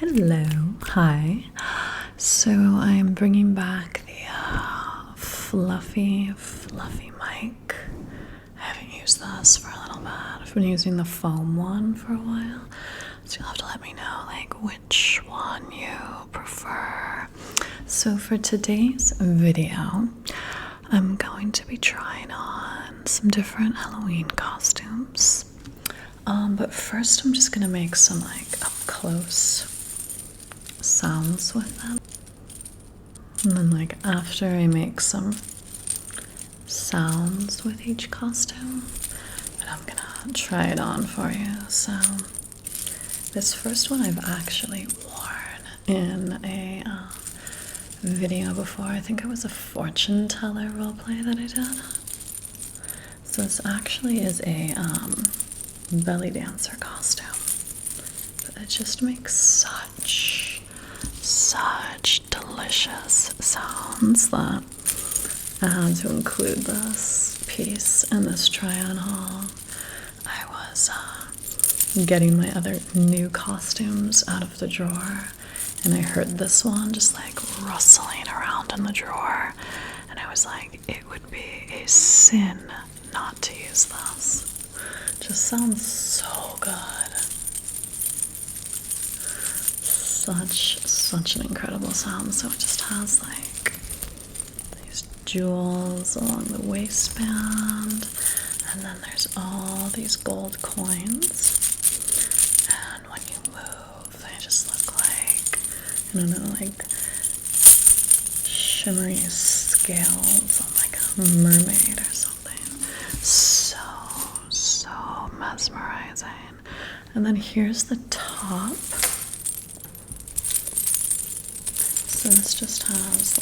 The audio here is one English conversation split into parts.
Hello, hi. So I'm bringing back the fluffy mic. I haven't used this for a little bit. I've been using the foam one for a while. So you'll have to let me know which one you prefer. So for today's video, I'm going to be trying on some different Halloween costumes. But first I'm just gonna make some up close sounds with them. And then after I make some sounds with each costume, and I'm gonna try it on for you. So this first one I've actually worn in a video before. I think it was a fortune teller roleplay that I did. So this actually is a belly dancer costume, but it just makes such delicious sounds that I had to include this piece in this try-on haul. I was getting my other new costumes out of the drawer, and I heard this one just rustling around in the drawer, and I was like, it would be a sin not to use this. Just sounds so good. Such an incredible sound. So it just has these jewels along the waistband, and then there's all these gold coins, and when you move they just look I don't know, shimmery scales on a mermaid or something. So mesmerizing. And then here's the top. So this just has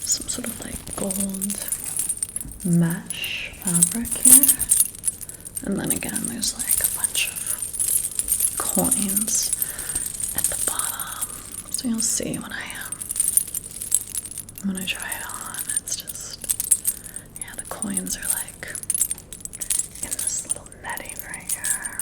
some sort of gold mesh fabric here. And then again there's a bunch of coins at the bottom. So you'll see when I try it on, it's just, yeah, the coins are in this little netting right here.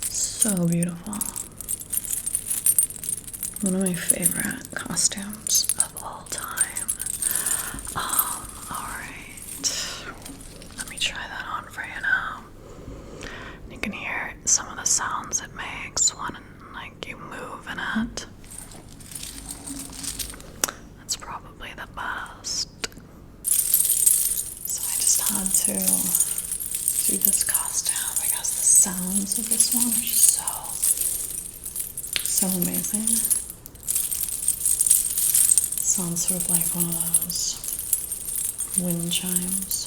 So beautiful. One of my favorite costumes of all time. Alright. Let me try that on for you now. You can hear some of the sounds it makes when you move in it. That's probably the best. So I just had to do this costume because the sounds of this one are just so amazing. Sounds sort of like one of those wind chimes.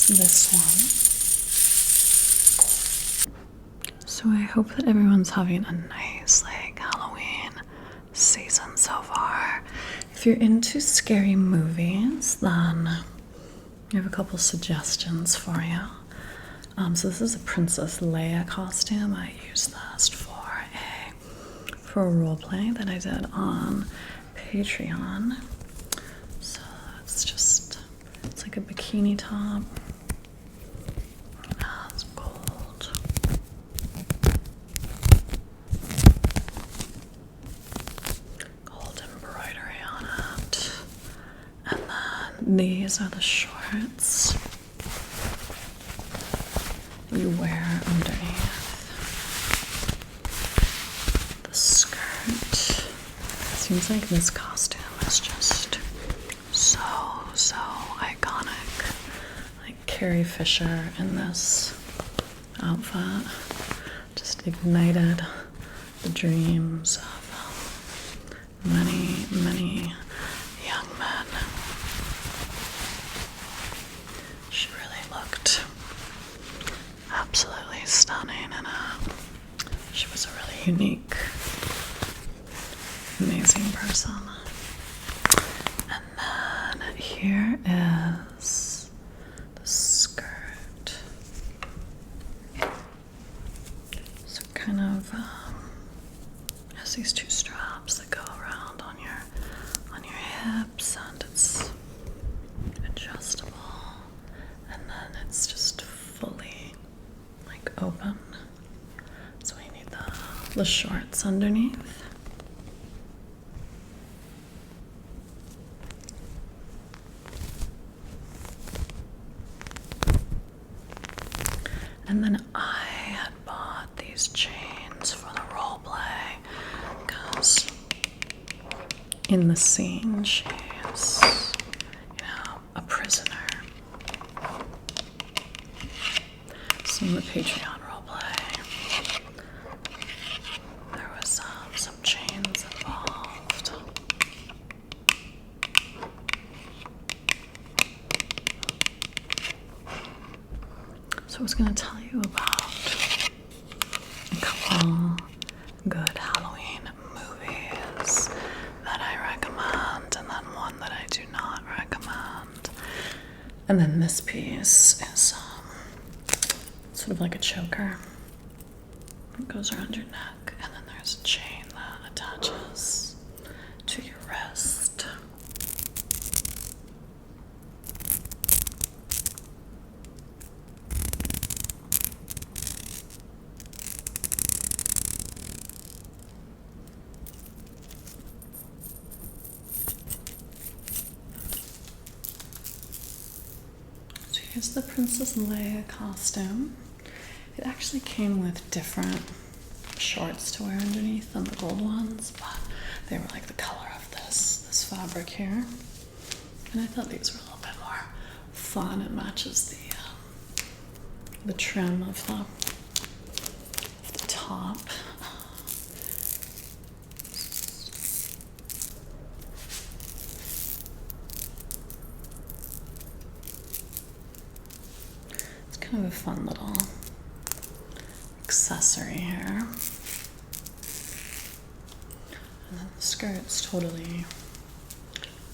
This one. So I hope that everyone's having a nice Halloween season so far. If you're into scary movies, then I have a couple suggestions for you. So this is a Princess Leia costume. I used this for a role play that I did on Patreon. So it's like a bikini top. It's gold. Gold embroidery on it. And then these are the shorts you wear underneath. seems like this costume is just so iconic. Like Carrie Fisher in this outfit just ignited the dreams of many young men. She really looked absolutely stunning, and she was a really unique, amazing person. And then here is the skirt. So kind of has these two straps that go around on your hips, and it's adjustable, and then it's just fully like open. So you need the shorts underneath. And then I had bought these chains for the role play because in the scene she's, a prisoner. So in the Patreon role play, there was some chains involved. So I was going to tell you about a couple good Halloween movies that I recommend, and then one that I do not recommend. And then this piece is sort of like a choker. It goes around your neck, and then there's a chain that attaches to your wrist. So here's the Princess Leia costume. It actually came with different shorts to wear underneath than the gold ones, but they were like the color of this fabric here. And I thought these were a little bit more fun. It matches the trim of the top. It's kind of a fun little accessory here. And then the skirt's totally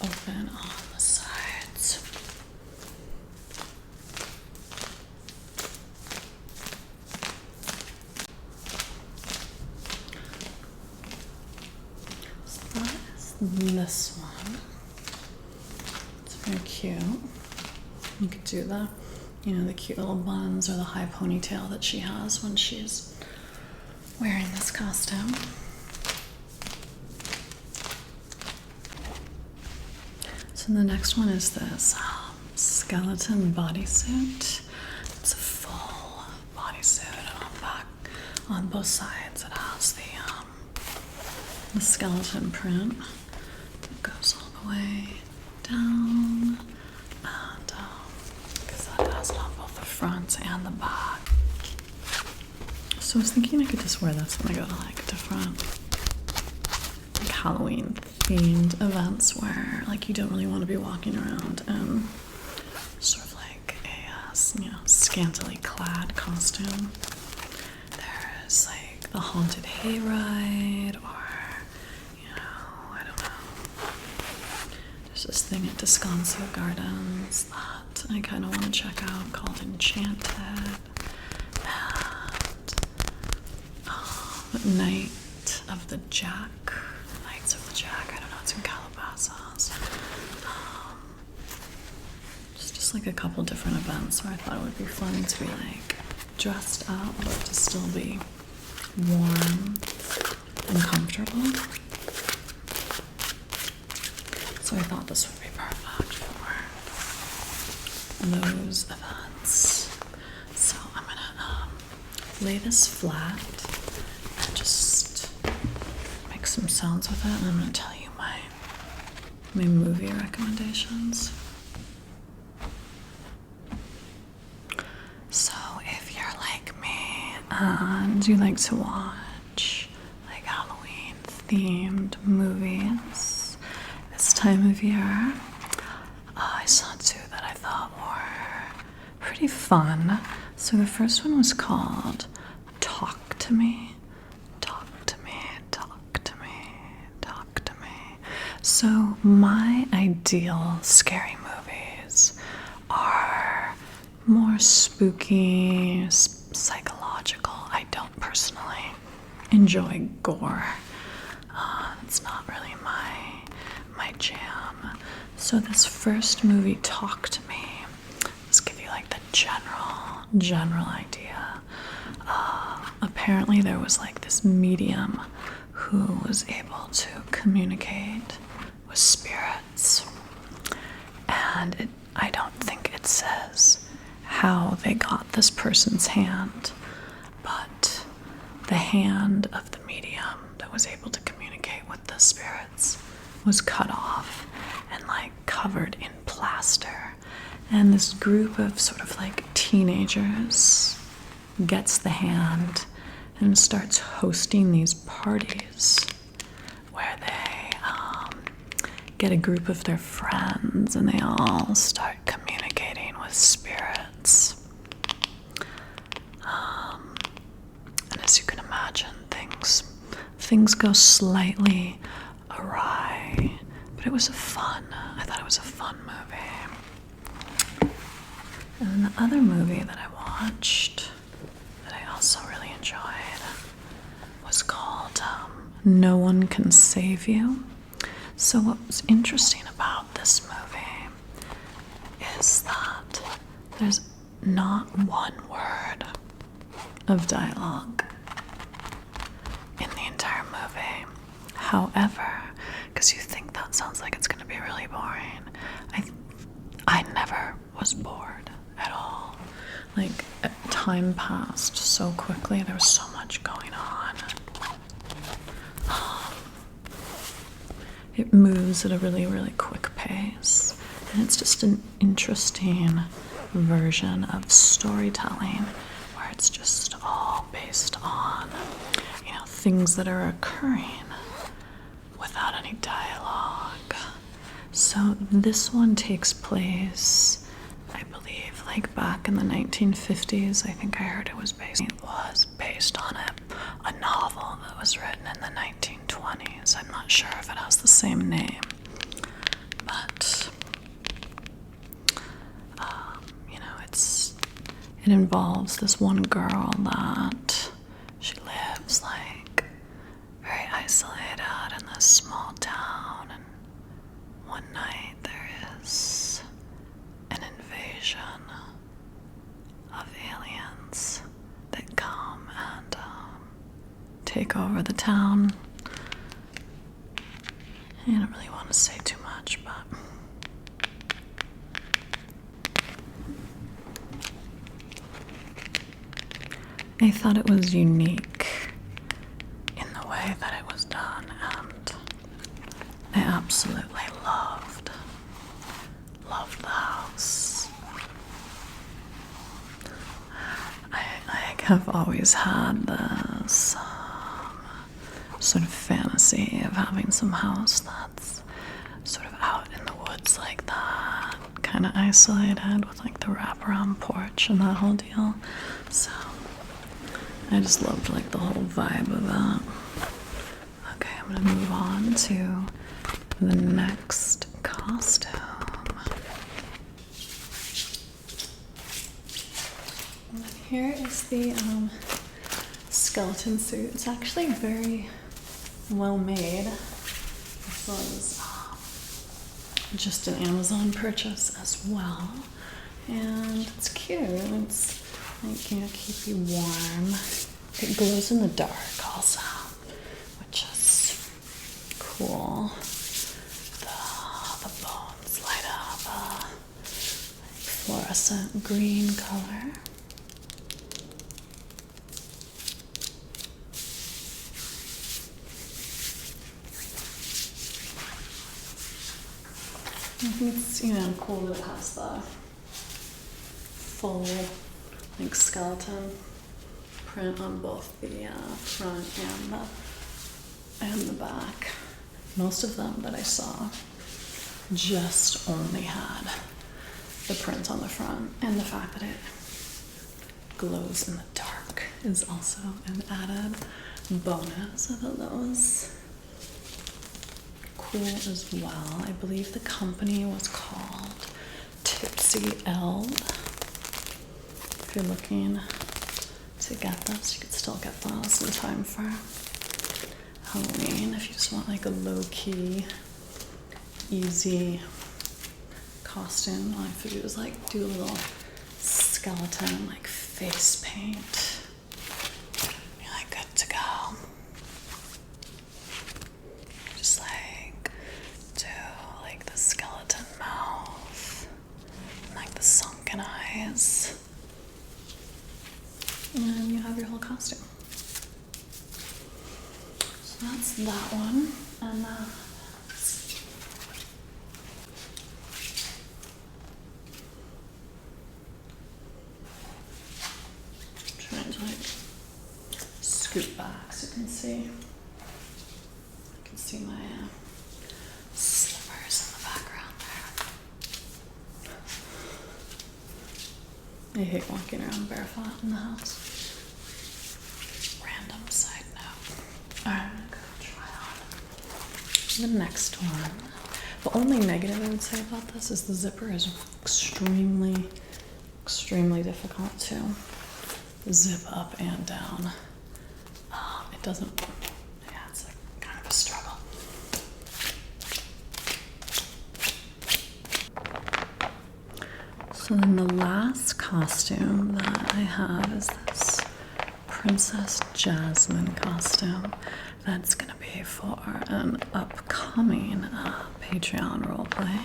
open on the sides. So that is this one. It's very cute. You could do the cute little buns or the high ponytail that she has when she's wearing this costume. So the next one is this skeleton bodysuit. It's a full bodysuit, and on both sides it has the skeleton print. It goes all the way down, and because that has it on both the front and the back. So I was thinking I could just wear this when I go to like different Halloween themed events where like you don't really want to be walking around in sort of like a scantily clad costume. There's like the haunted hayride, or I don't know. There's this thing at Descanso Gardens that I kind of want to check out called Enchanted. And Night of the Jack. Knights of the Jack. I don't know. It's in Calabasas. Just like a couple different events where I thought it would be fun to be like dressed up, but to still be warm and comfortable. So I thought this would be perfect for those events. So I'm gonna lay this flat and just make some sounds with it, and I'm gonna tell you my movie recommendations. So if you're like me and you like to watch like Halloween themed movies this time of year, I saw two that I thought were pretty fun. So the first one was called Talk to Me. Talk to me, talk to me, talk to me. So my ideal scary movies are more spooky, psychological. I don't personally enjoy gore. It's not really my jam. So this first movie, Talk to Me, let's give you like the general idea. Apparently there was like this medium who was able to communicate with spirits, and I don't think it says how they got this person's hand, but the hand of the medium that was able to communicate with the spirits was cut off and like covered in plaster. And this group of sort of like teenagers gets the hand and starts hosting these parties where they get a group of their friends and they all start communicating with spirits. And as you can imagine, things go slightly awry, but I thought it was a fun movie. And then the other movie that I watched that I also really enjoyed was called No One Can Save You. So what was interesting about this movie is that there's not one word of dialogue in the entire movie. However, because you think that sounds like it's going to be really boring, I never was bored at all. Like, time passed so quickly. There was so much going on. It moves at a really, really quick pace. And it's just an interesting version of storytelling where it's just all based on, things that are occurring without any dialogue. So this one takes place, I believe, like back in the 1950s. I think I heard it was based on a novel that was written in the 1920s. I'm not sure if it has the same name, but it involves this one girl that she lives like very isolated in this small town, and one night there is an invasion of aliens that come and take over the town. I don't really want to say too much, but I thought it was unique in the way that it was done, and I absolutely loved the house. I have always had this sort of fantasy of having some house that's sort of out in the woods like that, kind of isolated with like the wraparound porch and that whole deal. So I just loved like the whole vibe of that. Okay, I'm gonna move on to the next costume. And here is the skeleton suit. It's actually very well made. This was just an Amazon purchase as well, and it's cute. It's like, keep you warm. It glows in the dark also, which is cool. The bones light up a fluorescent green color. think it's, you know, cool that it has the full, like, skeleton print on both the front and the back. Most of them that I saw just only had the print on the front, and the fact that it glows in the dark is also an added bonus. I thought that was cool as well. I believe the company was called Tipsy Eld. If you're looking to get this, you could still get those in time for Halloween if you just want like a low-key, easy costume. All I have to do is like do a little skeleton like face paint. You're like good to go. Just like do like the skeleton mouth and like the sunken eyes. And you have your whole costume. So that's that one. And trying to like scoot back so you can see. You can see my slippers in the background there. I hate walking around barefoot in the house. Random side note. Alright, I'm gonna go try on the next one. The only negative I would say about this is the zipper is extremely difficult to zip up and down. It doesn't, yeah, it's like kind of a struggle. So then the last costume that I have is this Princess Jasmine costume that's gonna be for an upcoming Patreon roleplay.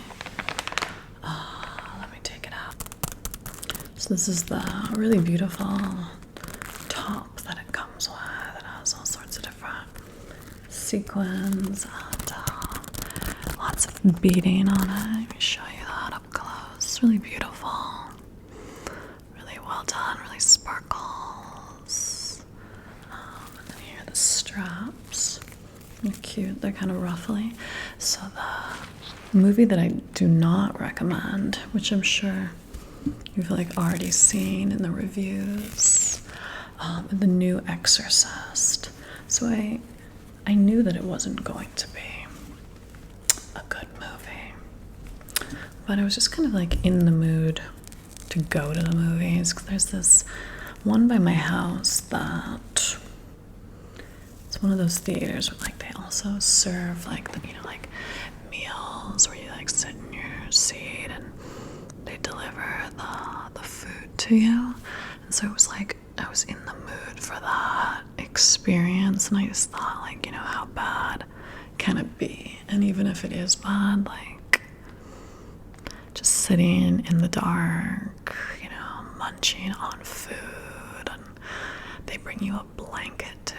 Let me take it out. So this is the really beautiful top that it comes with. It has all sorts of different sequins and lots of beading on it. Let me show you that up close. It's really beautiful. Really well done, really sparkles. And then here are the straps. They're cute, they're kind of ruffly. So the movie that I do not recommend, which I'm sure you've like already seen in the reviews, The New Exorcist. So I knew that it wasn't going to be a good movie, but I was just kind of like in the mood to go to the movies. 'Cause there's this one by my house that it's one of those theaters where like they also serve like the, you know, like meals where you like sit in your seat and they deliver the food to you. And so it was like I was in the mood for that experience, and I just thought like, you know, how bad can it be? And even if it is bad, like just sitting in the dark, you know, munching on food, and they bring you a blanket too.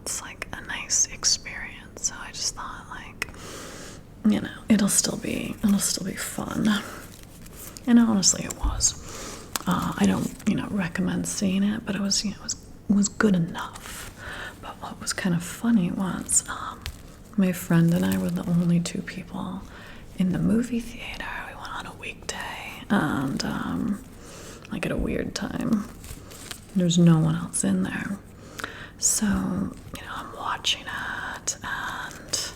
It's like a nice experience. So I just thought like, you know, it'll still be fun. And honestly, it was. I don't, you know, recommend seeing it, but it was, you know, it was good enough. But what was kind of funny was, my friend and I were the only two people in the movie theater. We went on a weekday, and like at a weird time. There's no one else in there. So, you know, I'm watching it, and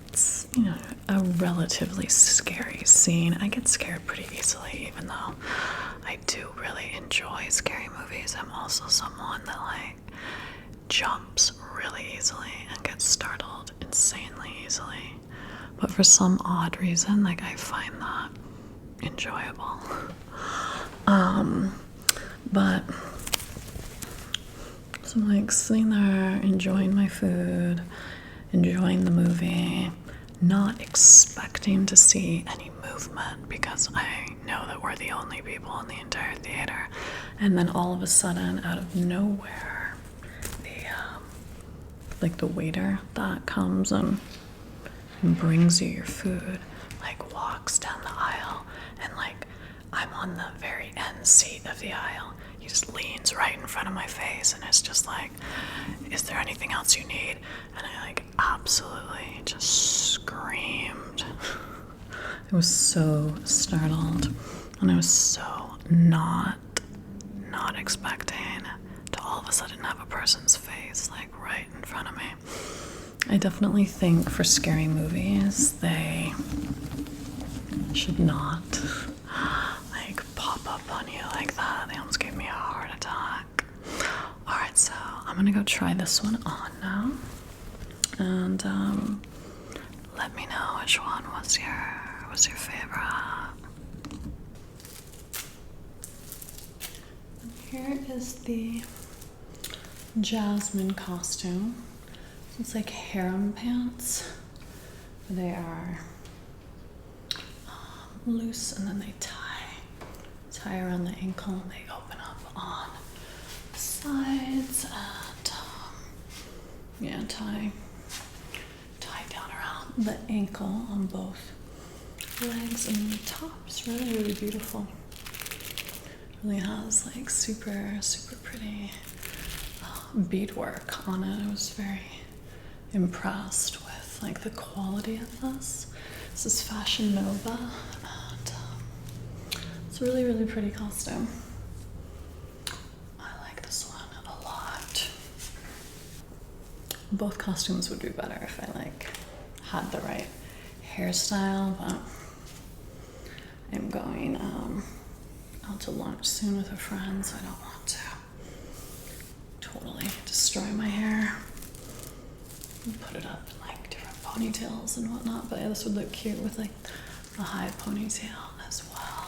it's, you know, a relatively scary scene. I get scared pretty easily, even though I do really enjoy scary movies. I'm also someone that like jumps really easily and gets startled insanely easily. But for some odd reason, like I find that enjoyable. But so I'm like sitting there enjoying my food, enjoying the movie, not expecting to see any movement because I know that we're the only people in the entire theater. And then all of a sudden, out of nowhere, the waiter that comes and brings you your food like walks down the on the very end seat of the aisle. He just leans right in front of my face and it's just like, is there anything else you need? And I like absolutely just screamed. I was so startled, and I was so not expecting to all of a sudden have a person's face like right in front of me. I definitely think for scary movies, they should not like pop up on you like that. They almost gave me a heart attack. Alright, so I'm gonna go try this one on now. And let me know which one was your favorite. And here is the Jasmine costume. It's like harem pants. They are loose and then they tie around the ankle and they open up on the sides and yeah, tie down around the ankle on both legs, and the top's really beautiful. Really has like super pretty beadwork on it. I was very impressed with like the quality of this. This is Fashion Nova, and it's a really pretty costume. I like this one a lot. Both costumes would be better if I like had the right hairstyle, but I'm going out to lunch soon with a friend, so I don't want to totally destroy my hair and put it up in like different ponytails and whatnot. But yeah, this would look cute with like a high ponytail as well.